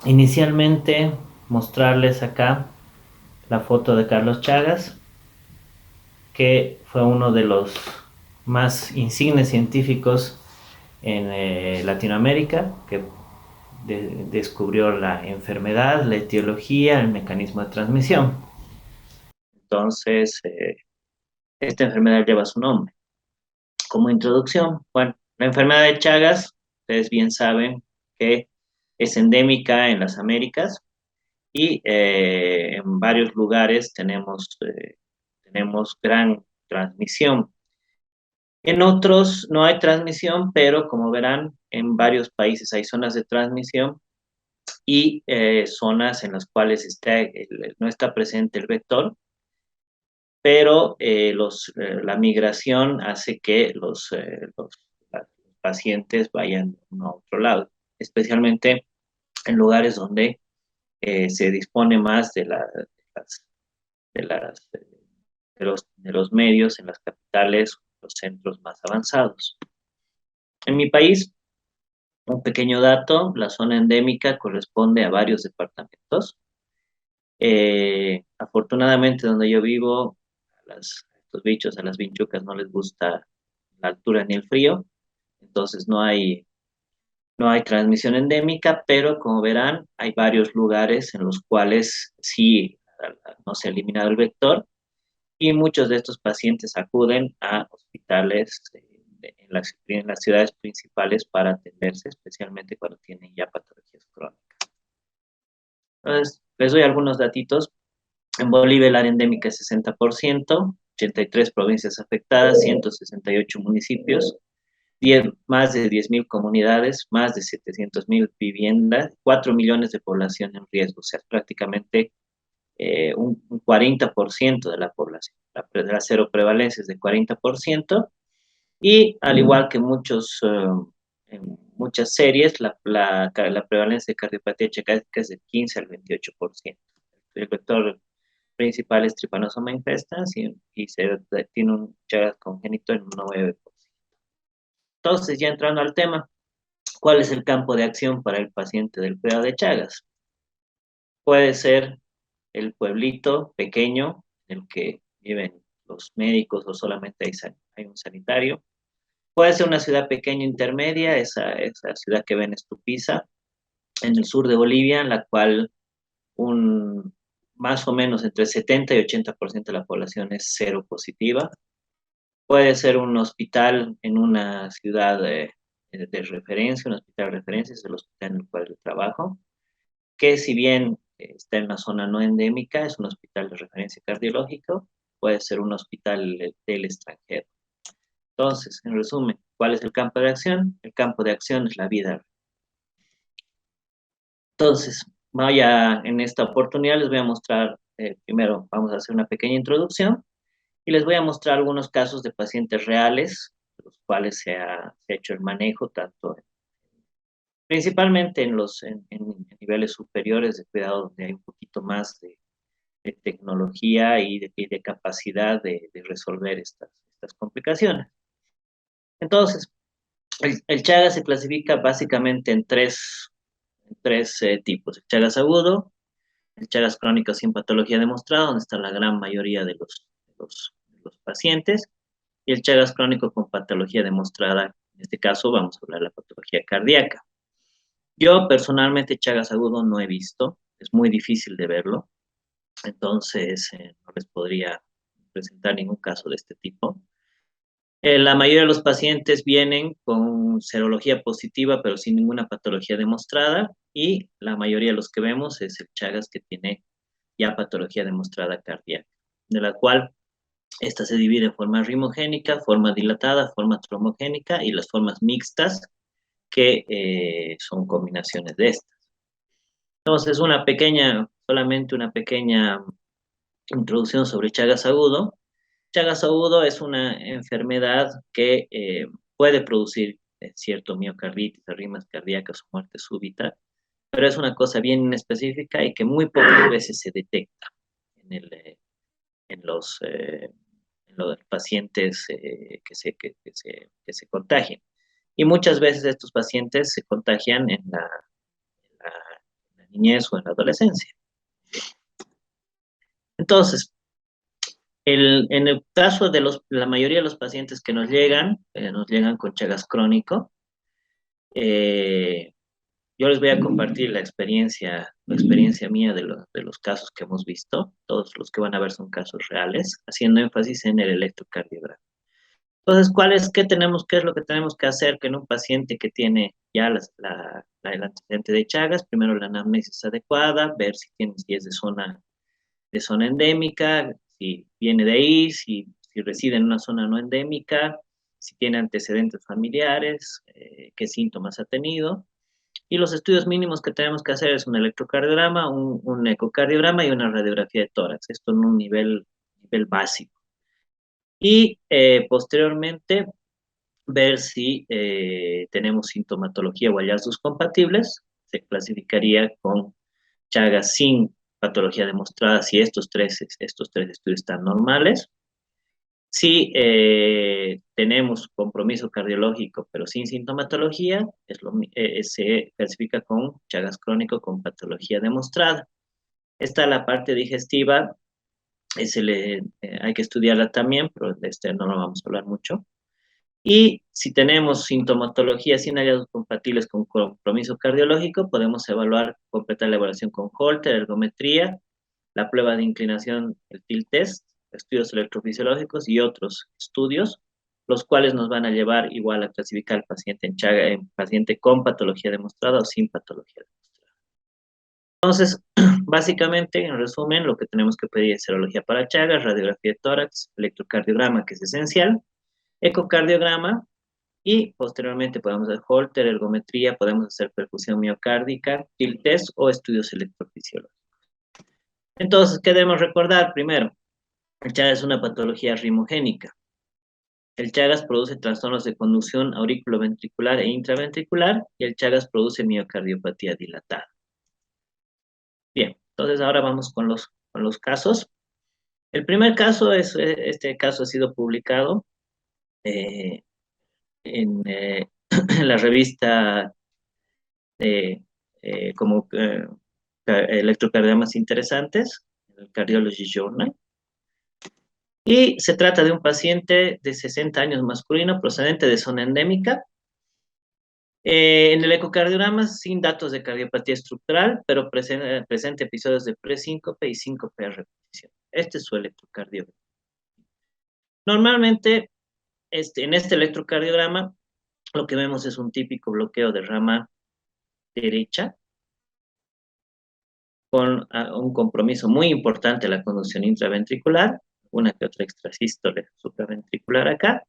Inicialmente mostrarles acá la foto de Carlos Chagas, que fue uno de los más insignes científicos en Latinoamérica, que descubrió la enfermedad, la etiología, el mecanismo de transmisión. Entonces, esta enfermedad lleva su nombre. Como introducción, bueno, la enfermedad de Chagas, ustedes bien saben que es endémica en las Américas y en varios lugares tenemos gran transmisión. En otros no hay transmisión, pero como verán, en varios países hay zonas de transmisión y zonas en las cuales no está presente el vector, pero la migración hace que los pacientes vayan de uno a otro lado, especialmente en lugares donde se dispone más las, de, las, de los medios, en las capitales, los centros más avanzados. En mi país, un pequeño dato, la zona endémica corresponde a varios departamentos. Afortunadamente, donde yo vivo, a estos bichos, a las vinchucas, no les gusta la altura ni el frío, entonces no hay transmisión endémica, pero como verán, hay varios lugares en los cuales sí no se ha eliminado el vector y muchos de estos pacientes acuden a hospitales en las ciudades principales para atenderse, especialmente cuando tienen ya patologías crónicas. Entonces, les doy algunos datitos. En Bolivia el área endémica es 60%, 83 provincias afectadas, 168 municipios, más de 10.000 comunidades, más de 700.000 viviendas, 4 millones de población en riesgo, o sea, prácticamente un 40% de la población. La cero prevalencia es de 40%, y al igual que en muchas series, la prevalencia de cardiopatía checásica es del 15 al 28%. El vector principal es Trypanosoma infestans y tiene un Chagas congénito en un 9%. Entonces, ya entrando al tema, ¿cuál es el campo de acción para el paciente del cuidado de Chagas? Puede ser el pueblito pequeño en el que viven los médicos o solamente hay un sanitario. Puede ser una ciudad pequeña intermedia, esa ciudad que ven es Tupiza, en el sur de Bolivia, en la cual más o menos entre 70 y 80% de la población es cero positiva. Puede ser un hospital en una ciudad de referencia, un hospital de referencia, es el hospital en el cual yo trabajo, que si bien está en una zona no endémica, es un hospital de referencia cardiológico, puede ser un hospital del extranjero. Entonces, en resumen, ¿cuál es el campo de acción? El campo de acción es la vida. Entonces, en esta oportunidad les voy a mostrar, primero vamos a hacer una pequeña introducción y les voy a mostrar algunos casos de pacientes reales, de los cuales se ha hecho el manejo, principalmente en niveles superiores de cuidado, donde hay un poquito más de tecnología y de capacidad de resolver estas complicaciones. Entonces, el Chagas se clasifica básicamente en tres tipos: el Chagas agudo, el Chagas crónico sin patología demostrada, donde está la gran mayoría de los pacientes, y el Chagas crónico con patología demostrada. En este caso vamos a hablar de la patología cardíaca. Yo personalmente Chagas agudo no he visto, es muy difícil de verlo, entonces no les podría presentar ningún caso de este tipo. La mayoría de los pacientes vienen con serología positiva, pero sin ninguna patología demostrada, y la mayoría de los que vemos es el Chagas que tiene ya patología demostrada cardíaca, de la cual esta se divide en forma rimogénica, forma dilatada, forma trombogénica y las formas mixtas, que son combinaciones de estas. Entonces, solamente una pequeña introducción sobre Chagas agudo. Chagas agudo es una enfermedad que puede producir cierto miocarditis, arritmias cardíacas o muerte súbita, pero es una cosa bien específica y que muy pocas veces se detecta en, el, en los pacientes que se contagian. Y muchas veces estos pacientes se contagian en la niñez o en la adolescencia. Entonces, en el caso de la mayoría de los pacientes que nos llegan con Chagas crónico, eh, yo les voy a compartir la experiencia mía de los casos que hemos visto. Todos los que van a ver son casos reales, haciendo énfasis en el electrocardiograma. Entonces, qué es lo que tenemos que hacer que en un paciente que tiene ya el antecedente de Chagas? Primero la anamnesis adecuada, ver si es de zona endémica, si viene de ahí, si reside en una zona no endémica, si tiene antecedentes familiares, qué síntomas ha tenido. Y los estudios mínimos que tenemos que hacer es un electrocardiograma, un ecocardiograma y una radiografía de tórax, esto en un nivel básico. Y posteriormente ver si tenemos sintomatología o hallazgos compatibles, se clasificaría con Chagas sin patología demostrada si estos tres estudios están normales. Si tenemos compromiso cardiológico pero sin sintomatología, se clasifica con Chagas crónico con patología demostrada. Esta la parte digestiva, hay que estudiarla también, pero de este no lo vamos a hablar mucho. Y si tenemos sintomatología sin hallazgos compatibles con compromiso cardiológico, podemos completar la evaluación con Holter, ergometría, la prueba de inclinación, el TIL test, estudios electrofisiológicos y otros estudios, los cuales nos van a llevar igual a clasificar al paciente en paciente con patología demostrada o sin patología demostrada. Entonces, básicamente, en resumen, lo que tenemos que pedir es serología para Chagas, radiografía de tórax, electrocardiograma, que es esencial, ecocardiograma, y posteriormente podemos hacer Holter, ergometría, podemos hacer perfusión miocárdica, TIL test o estudios electrofisiológicos. Entonces, ¿qué debemos recordar? Primero, el Chagas es una patología rimogénica. El Chagas produce trastornos de conducción auriculoventricular e intraventricular y el Chagas produce miocardiopatía dilatada. Bien, entonces ahora vamos con los casos. El primer caso este caso ha sido publicado eh, en la revista como electrocardiogramas interesantes, el Cardiology Journal. Y se trata de un paciente de 60 años masculino procedente de zona endémica. En el ecocardiograma sin datos de cardiopatía estructural, pero presenta episodios de presíncope y síncope a repetición. Este es su electrocardiograma. Normalmente, en este electrocardiograma, lo que vemos es un típico bloqueo de rama derecha, con un compromiso muy importante a la conducción intraventricular, una que otra extrasístole supraventricular acá,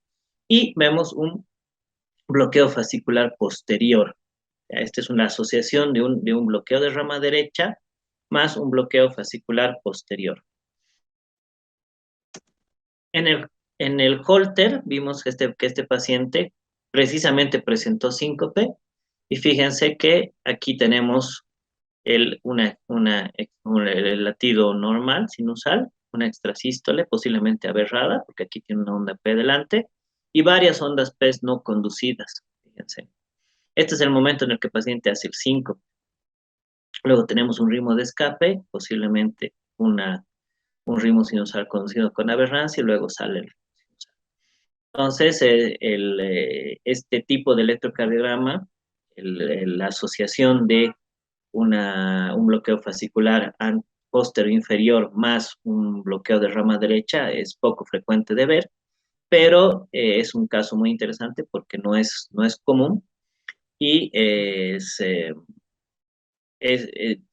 y vemos un bloqueo fascicular posterior. Esta es una asociación de un bloqueo de rama derecha más un bloqueo fascicular posterior. En el Holter vimos que este paciente precisamente presentó síncope y fíjense que aquí tenemos el latido normal, sinusal, una extrasístole posiblemente aberrada, porque aquí tiene una onda P delante, y varias ondas P no conducidas, fíjense. Este es el momento en el que el paciente hace el síncope. Luego tenemos un ritmo de escape, posiblemente un ritmo sinusal conducido con aberrancia, y luego sale el ritmo sinusal. Entonces, este tipo de electrocardiograma, la asociación de un bloqueo fascicular posterior inferior más un bloqueo de rama derecha es poco frecuente de ver, pero es un caso muy interesante porque no es común y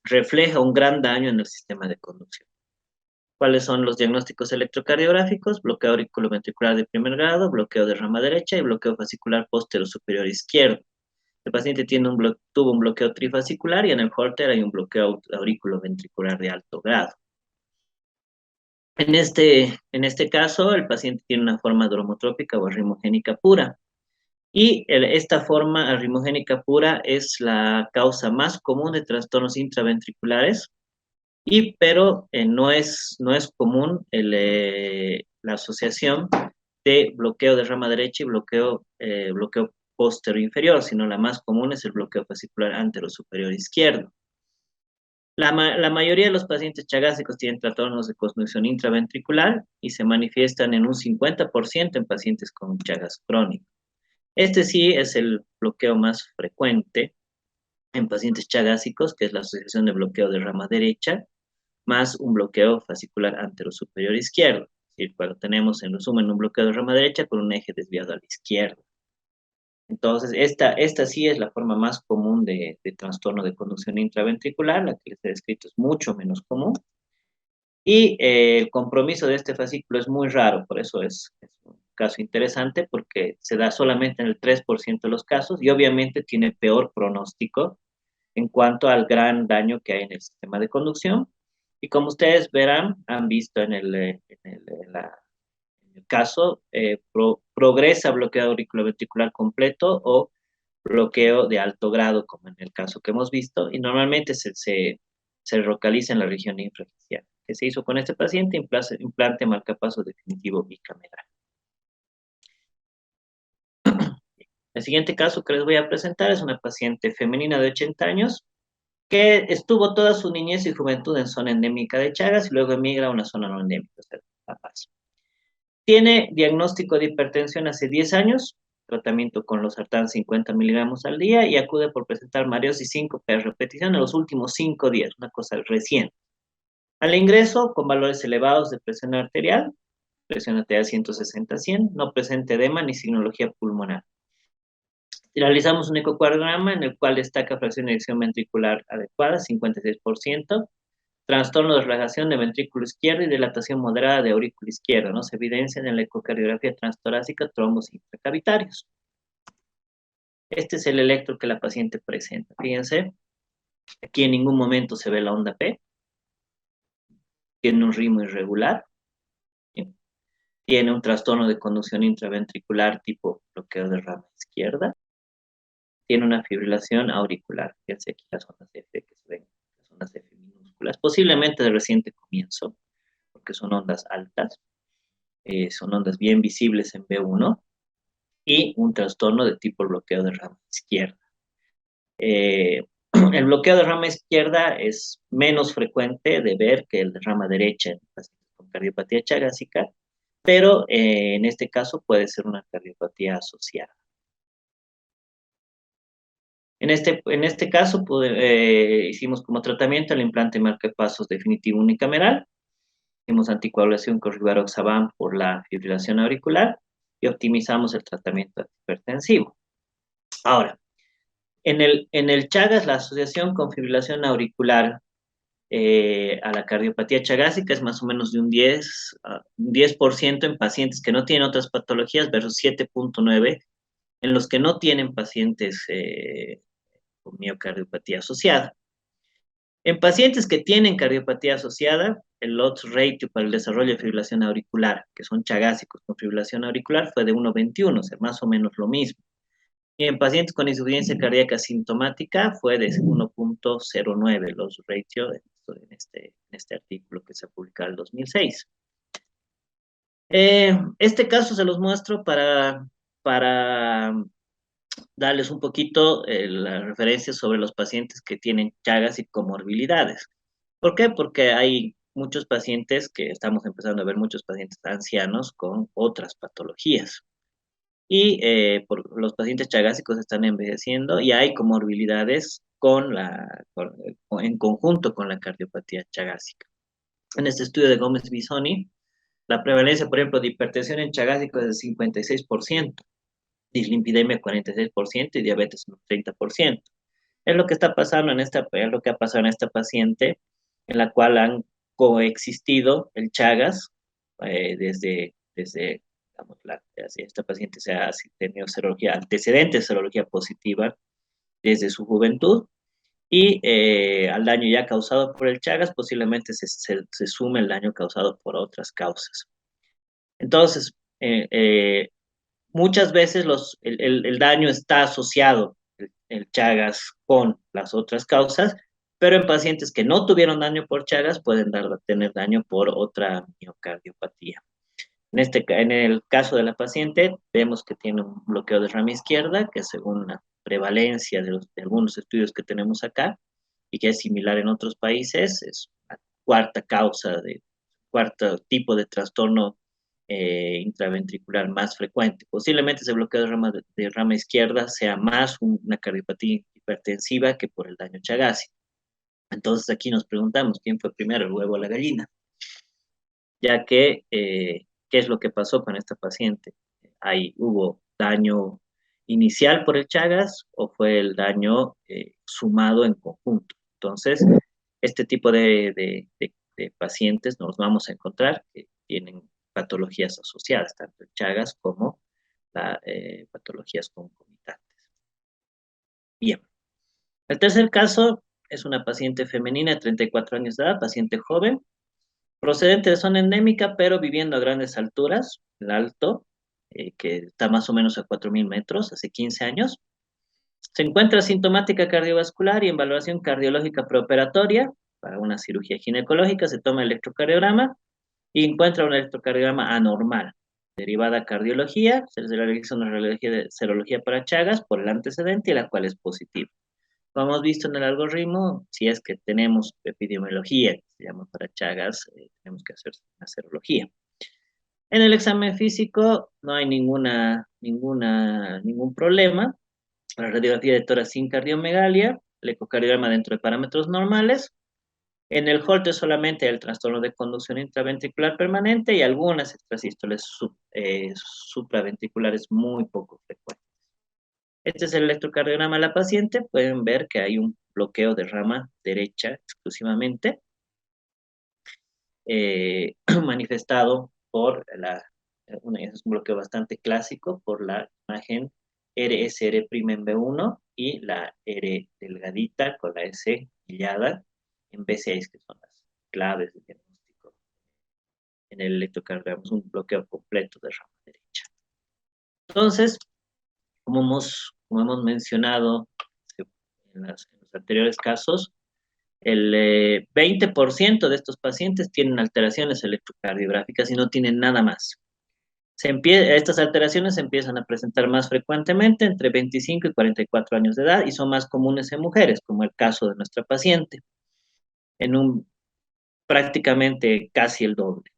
refleja un gran daño en el sistema de conducción. ¿Cuáles son los diagnósticos electrocardiográficos? Bloqueo auriculoventricular de primer grado, bloqueo de rama derecha y bloqueo fascicular posterior superior izquierdo. El paciente tuvo un bloqueo trifascicular y en el Holter hay un bloqueo auriculoventricular de alto grado. En este caso, el paciente tiene una forma dromotrópica o arritmogénica pura. Y esta forma arritmogénica pura es la causa más común de trastornos intraventriculares, pero no es común la asociación de bloqueo de rama derecha y bloqueo posterior inferior, sino la más común es el bloqueo fascicular antero superior izquierdo. La mayoría de los pacientes chagásicos tienen trastornos de conducción intraventricular y se manifiestan en un 50% en pacientes con Chagas crónico. Este sí es el bloqueo más frecuente en pacientes chagásicos, que es la asociación de bloqueo de rama derecha, más un bloqueo fascicular anterosuperior izquierdo. Es decir, cuando tenemos en resumen un bloqueo de rama derecha con un eje desviado a la izquierda. Entonces, esta sí es la forma más común de trastorno de conducción intraventricular, la que les he descrito es mucho menos común. Y el compromiso de este fascículo es muy raro, por eso es un caso interesante, porque se da solamente en el 3% de los casos y obviamente tiene peor pronóstico en cuanto al gran daño que hay en el sistema de conducción. Y como ustedes verán, han visto en el caso, progresa bloqueo auriculoventricular completo o bloqueo de alto grado, como en el caso que hemos visto, y normalmente se localiza en la región infrafacial. ¿Qué se hizo con este paciente? Implante marcapaso definitivo bicameral. El siguiente caso que les voy a presentar es una paciente femenina de 80 años que estuvo toda su niñez y juventud en zona endémica de Chagas y luego emigra a una zona no endémica, o sea, La Paz. Tiene diagnóstico de hipertensión hace 10 años, tratamiento con losartán 50 miligramos al día y acude por presentar mareos y síncope a repetición en los últimos 5 días, una cosa reciente. Al ingreso, con valores elevados de presión arterial 160-100, no presente edema ni signología pulmonar. Realizamos un ecocardiograma en el cual destaca fracción de eyección ventricular adecuada, 56%, trastorno de relajación de ventrículo izquierdo y dilatación moderada de aurículo izquierdo, ¿no? Se evidencian en la ecocardiografía transtorácica trombos intracavitarios. Este es el electro que la paciente presenta. Fíjense, aquí en ningún momento se ve la onda P, tiene un ritmo irregular, ¿sí? Tiene un trastorno de conducción intraventricular tipo bloqueo de rama izquierda, tiene una fibrilación auricular. Fíjense aquí las ondas F que se ven, las ondas F minúsculas, posiblemente de reciente comienzo, porque son ondas altas, son ondas bien visibles en B1, y un trastorno de tipo bloqueo de rama izquierda. El bloqueo de rama izquierda es menos frecuente de ver que el de rama derecha en pacientes con cardiopatía chagásica, pero en este caso puede ser una cardiopatía asociada. En este caso hicimos como tratamiento el implante marcapasos definitivo unicameral, hicimos anticoagulación con rivaroxaban por la fibrilación auricular y optimizamos el tratamiento hipertensivo. Ahora, en el Chagas, la asociación con fibrilación auricular a la cardiopatía chagásica es más o menos de un 10% en pacientes que no tienen otras patologías versus 7.9 en los que no tienen pacientes con miocardiopatía asociada. En pacientes que tienen cardiopatía asociada, el odds ratio para el desarrollo de fibrilación auricular, que son chagásicos con fibrilación auricular, fue de 1,21, o sea, más o menos lo mismo. Y en pacientes con insuficiencia cardíaca sintomática fue de 1,09 los ratios en este artículo que se publicó en el 2006. Este caso se los muestro para darles un poquito la referencia sobre los pacientes que tienen Chagas y comorbilidades. ¿Por qué? Porque hay muchos pacientes que estamos empezando a ver muchos pacientes ancianos con otras patologías. Y los pacientes chagásicos están envejeciendo y hay comorbilidades en conjunto con la cardiopatía chagásica. En este estudio de Gómez Bisoni, la prevalencia, por ejemplo, de hipertensión en chagásicos es del 56%, dislipidemia 46% y diabetes un 30%. Es lo que está pasando es lo que ha pasado en esta paciente, en la cual han coexistido el Chagas desde digamos, esta paciente se ha tenido antecedentes de serología positiva desde su juventud y al daño ya causado por el Chagas posiblemente se sume el daño causado por otras causas. Entonces, muchas veces el daño está asociado, el Chagas, con las otras causas, pero en pacientes que no tuvieron daño por Chagas pueden tener daño por otra miocardiopatía. En el caso de la paciente, vemos que tiene un bloqueo de rama izquierda, que según la prevalencia de algunos estudios que tenemos acá, y que es similar en otros países, es la cuarto tipo de trastorno intraventricular más frecuente. Posiblemente ese bloqueo de rama izquierda sea más una cardiopatía hipertensiva que por el daño chagásico. Entonces aquí nos preguntamos quién fue primero, el huevo o la gallina, ya que ¿qué es lo que pasó con esta paciente? ¿Hubo daño inicial por el Chagas o fue el daño sumado en conjunto? Entonces, este tipo de pacientes nos vamos a encontrar que tienen patologías asociadas, tanto el Chagas como patologías concomitantes. Bien. El tercer caso es una paciente femenina de 34 años de edad, paciente joven, procedente de zona endémica, pero viviendo a grandes alturas, el Alto, que está más o menos a 4.000 metros, hace 15 años. Se encuentra sintomática cardiovascular y en valoración cardiológica preoperatoria para una cirugía ginecológica, se toma electrocardiograma y encuentra un electrocardiograma anormal. Derivada cardiología, se le realiza una radiología de serología para Chagas por el antecedente y la cual es positiva. Como hemos visto en el algoritmo, si es que tenemos epidemiología, que se llama para Chagas, tenemos que hacer una serología. En el examen físico no hay ningún problema. La radiografía de tórax sin cardiomegalia, el ecocardiograma dentro de parámetros normales. En el Holter solamente el trastorno de conducción intraventricular permanente y algunas extrasístoles supraventriculares muy poco frecuentes. Este es el electrocardiograma de la paciente. Pueden ver que hay un bloqueo de rama derecha exclusivamente, manifestado por es un bloqueo bastante clásico por la imagen RSR' en B1 y la R delgadita con la S guillada en B6, que son las claves de diagnóstico. En el electrocardiograma es un bloqueo completo de rama derecha. Entonces, como hemos mencionado en los anteriores casos, el 20% de estos pacientes tienen alteraciones electrocardiográficas y no tienen nada más. Estas alteraciones se empiezan a presentar más frecuentemente entre 25 y 44 años de edad y son más comunes en mujeres, como el caso de nuestra paciente, en prácticamente casi el doble.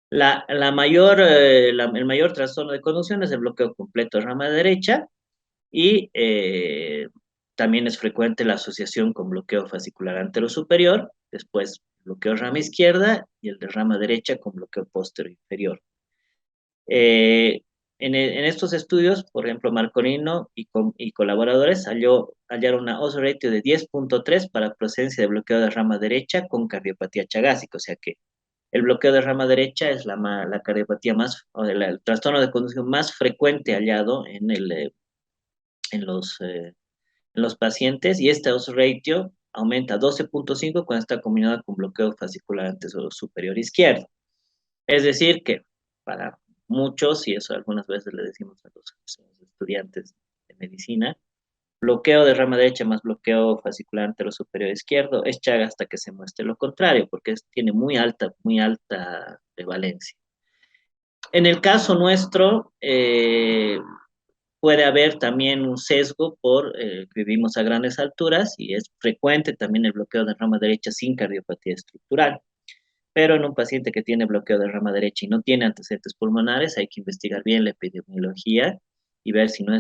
El mayor trastorno de conducción es el bloqueo completo de rama derecha y también es frecuente la asociación con bloqueo fascicular anterosuperior, después bloqueo rama izquierda y el de rama derecha con bloqueo posterior inferior. En estos estudios, por ejemplo, Marcolino y colaboradores hallaron una odds ratio de 10.3 para presencia de bloqueo de rama derecha con cardiopatía chagásica, o sea que el bloqueo de rama derecha es la cardiopatía el trastorno de conducción más frecuente hallado en los pacientes, y esta odds ratio aumenta a 12.5 cuando está combinada con bloqueo fascicular superior izquierdo. Es decir, que para muchos, y eso algunas veces le decimos a los estudiantes de medicina, bloqueo de rama derecha más bloqueo fascicular superior izquierdo es Chagas hasta que se muestre lo contrario, porque tiene muy alta prevalencia. En el caso nuestro, puede haber también un sesgo por que vivimos a grandes alturas y es frecuente también el bloqueo de rama derecha sin cardiopatía estructural. Pero en un paciente que tiene bloqueo de rama derecha y no tiene antecedentes pulmonares, hay que investigar bien la epidemiología y ver si no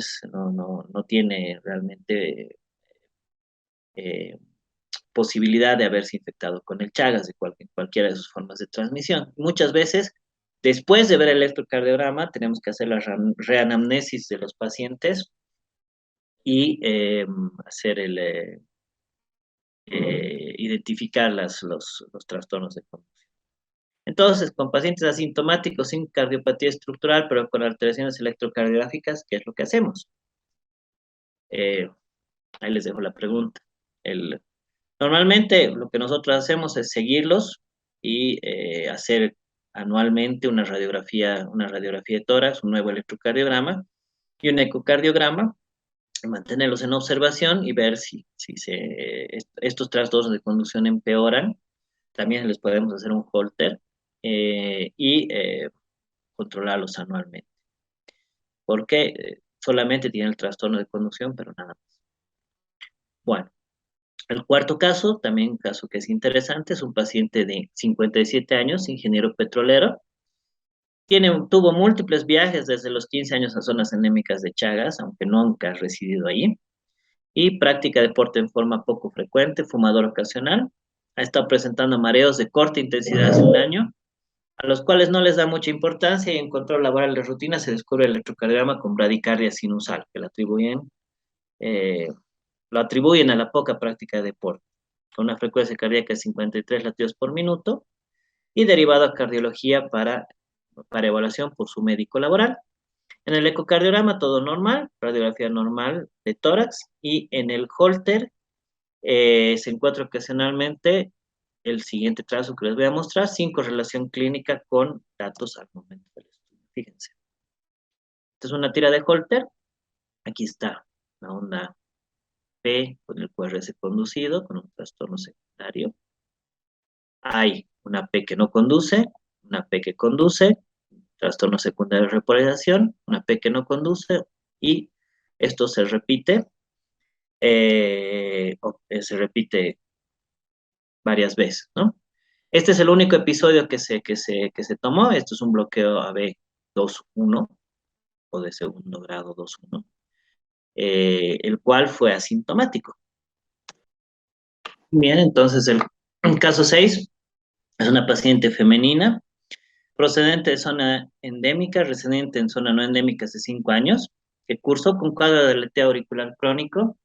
tiene realmente eh, posibilidad de haberse infectado con el Chagas de cualquiera de sus formas de transmisión. Muchas veces, después de ver el electrocardiograma, tenemos que hacer la reanamnesis de los pacientes y hacer identificar los trastornos de conducción. Entonces, con pacientes asintomáticos sin cardiopatía estructural, pero con alteraciones electrocardiográficas, ¿qué es lo que hacemos? Ahí les dejo la pregunta. Normalmente lo que nosotros hacemos es seguirlos y hacer anualmente una radiografía de tórax, un nuevo electrocardiograma y un ecocardiograma, mantenerlos en observación y ver si estos trastornos de conducción empeoran. También les podemos hacer un Holter y controlarlos anualmente. Porque solamente tiene el trastorno de conducción, pero nada más. Bueno, El cuarto caso, también un caso que es interesante, es un paciente de 57 años, ingeniero petrolero. Tuvo múltiples viajes desde los 15 años a zonas endémicas de Chagas, aunque nunca ha residido allí, y practica deporte en forma poco frecuente, fumador ocasional. Ha estado presentando mareos de corta intensidad hace un año, a los cuales no les da mucha importancia, y en control laboral de rutina se descubre el electrocardiograma con bradicardia sinusal, que eh, lo atribuyen a la poca práctica de deporte, con una frecuencia cardíaca de 53 latidos por minuto y derivado a cardiología para evaluación por su médico laboral. En el ecocardiograma todo normal, radiografía normal de tórax, y en el Holter se encuentra ocasionalmente el siguiente trazo que les voy a mostrar, sin correlación clínica con datos al momento del estudio. Fíjense. Esta es una tira de Holter. Aquí está la onda P con el QRS conducido, con un trastorno secundario. Hay una P que no conduce, una P que conduce, trastorno secundario de repolarización, una P que no conduce, y esto se repite varias veces, ¿no? Este es el único episodio que se tomó. Esto es un bloqueo AB 2.1 o de segundo grado 2.1, el cual fue asintomático. Bien, entonces el caso 6 es una paciente femenina procedente de zona endémica, residente en zona no endémica hace 5 años, que cursó con cuadro de aleteo auricular crónico,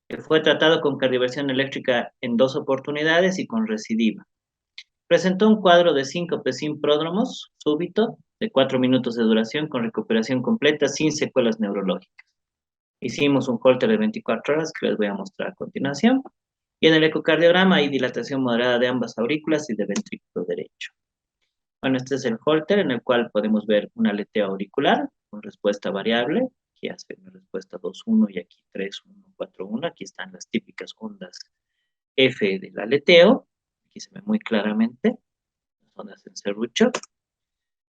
que fue tratado con cardioversión eléctrica en 2 oportunidades y con recidiva. Presentó un cuadro de síncope sin pródromos, súbito, de 4 minutos de duración, con recuperación completa, sin secuelas neurológicas. Hicimos un Holter de 24 horas, que les voy a mostrar a continuación. Y en el ecocardiograma hay dilatación moderada de ambas aurículas y de ventrículo derecho. Bueno, este es el Holter, en el cual podemos ver un aleteo auricular con respuesta variable. Aquí hace una respuesta 2-1 y aquí 3-1, 4-1. Aquí están las típicas ondas F del aleteo. Aquí se ve muy claramente las ondas en serrucho.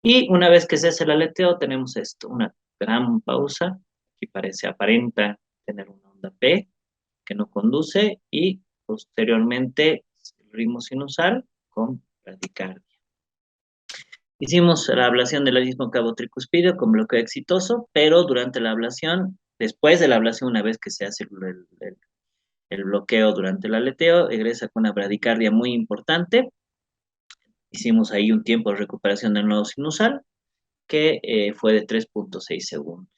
Y una vez que se hace el aleteo, tenemos esto, una gran pausa. Aquí aparenta tener una onda P que no conduce, y posteriormente el ritmo sinusal con bradicardia. Hicimos la ablación del istmo cabo tricuspidio con bloqueo exitoso, pero durante la ablación, después de la ablación, una vez que se hace el bloqueo durante el aleteo, egresa con una bradicardia muy importante. Hicimos ahí un tiempo de recuperación del nodo sinusal que fue de 3.6 segundos.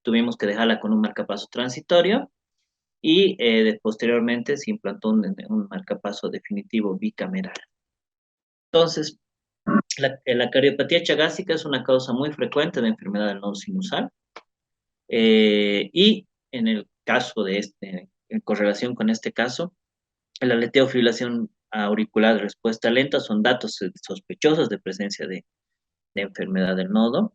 Tuvimos que dejarla con un marcapaso transitorio, y posteriormente se implantó un marcapaso definitivo bicameral. Entonces, la cardiopatía chagásica es una causa muy frecuente de enfermedad del nodo sinusal, y en el caso en correlación con este caso, la aleteo fibrilación auricular de respuesta lenta son datos sospechosos de presencia de enfermedad del nodo.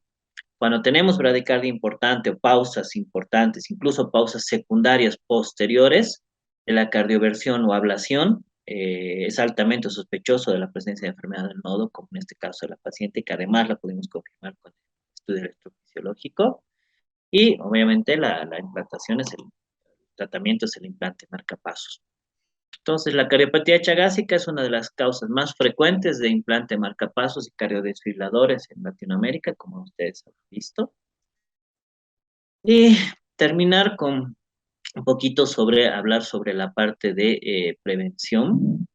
Cuando tenemos bradicardia importante o pausas importantes, incluso pausas secundarias posteriores de la cardioversión o ablación, es altamente sospechoso de la presencia de enfermedad del nodo, como en este caso de la paciente, que además la pudimos confirmar con el estudio electrofisiológico. Y obviamente la implantación el tratamiento es el implante marcapasos. Entonces, la cardiopatía chagásica es una de las causas más frecuentes de implante marcapasos y cardiodesfibriladores en Latinoamérica, como ustedes han visto. Y terminar con un poquito hablar sobre la parte de prevención.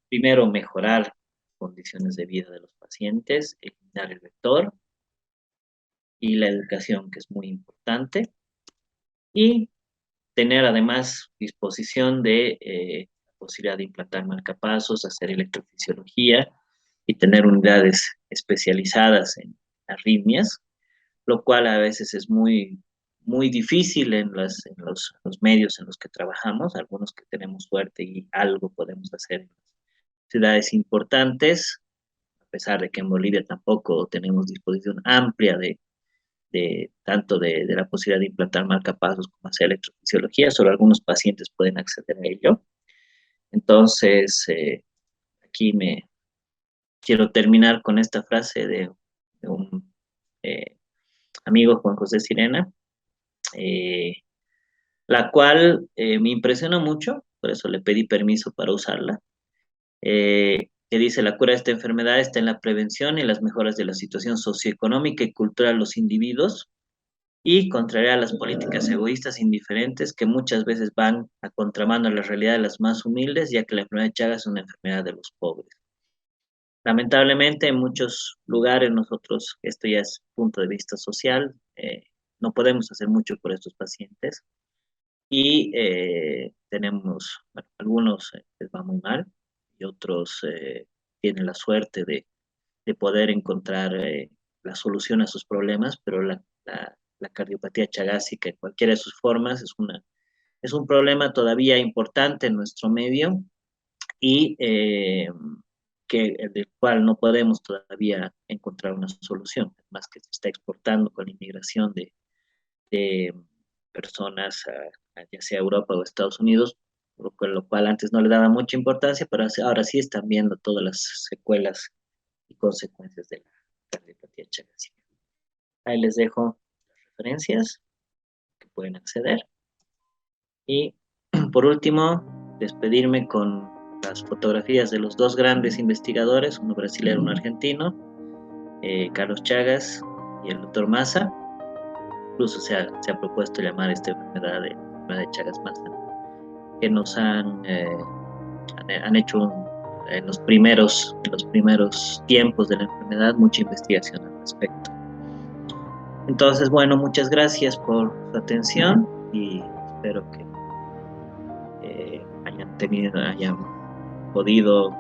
Primero, mejorar condiciones de vida de los pacientes, eliminar el vector, y la educación, que es muy importante. Y tener además disposición de posibilidad de implantar marcapasos, hacer electrofisiología y tener unidades especializadas en arritmias, lo cual a veces es muy difícil en los medios en los que trabajamos. Algunos que tenemos suerte y algo podemos hacer en las ciudades importantes, a pesar de que en Bolivia tampoco tenemos disposición amplia tanto de la posibilidad de implantar marcapasos como hacer electrofisiología. Solo algunos pacientes pueden acceder a ello. Entonces, aquí me quiero terminar con esta frase de un amigo, Juan José Sirena, la cual me impresionó mucho, por eso le pedí permiso para usarla, que dice: la cura de esta enfermedad está en la prevención y las mejoras de la situación socioeconómica y cultural de los individuos, y contraria a las políticas egoístas e indiferentes que muchas veces van a contramano a la realidad de las más humildes, ya que la enfermedad de Chagas es una enfermedad de los pobres. Lamentablemente, en muchos lugares nosotros, esto ya es punto de vista social, no podemos hacer mucho por estos pacientes y tenemos, bueno, algunos les va muy mal y otros tienen la suerte de poder encontrar la solución a sus problemas, pero la cardiopatía chagásica en cualquiera de sus formas es un problema todavía importante en nuestro medio y del cual no podemos todavía encontrar una solución, más que se está exportando con la inmigración de personas ya sea a Europa o Estados Unidos, por lo cual antes no le daba mucha importancia, pero ahora sí están viendo todas las secuelas y consecuencias de la cardiopatía chagásica. Ahí les dejo las referencias que pueden acceder. Y por último, despedirme con las fotografías de los dos grandes investigadores, uno brasileño y uno argentino, Carlos Chagas y el doctor Massa. Incluso se ha propuesto llamar esta enfermedad de Chagas-Massa, que nos han hecho en los primeros tiempos de la enfermedad mucha investigación al respecto. Entonces, bueno, muchas gracias por su atención y espero que hayan podido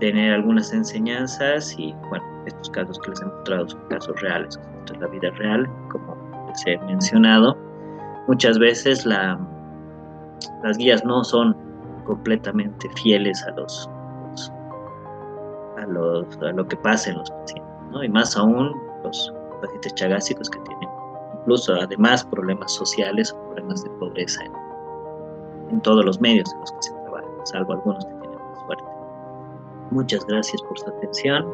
tener algunas enseñanzas y, bueno, estos casos que les he mostrado son casos reales, esto es la vida real, como les he mencionado. Muchas veces las guías no son completamente fieles a lo que pasa en los pacientes, ¿no? Y más aún los pacientes chagásicos que tienen incluso además problemas sociales o problemas de pobreza en todos los medios en los que se trabaja, salvo algunos que tienen más suerte. Muchas gracias por su atención.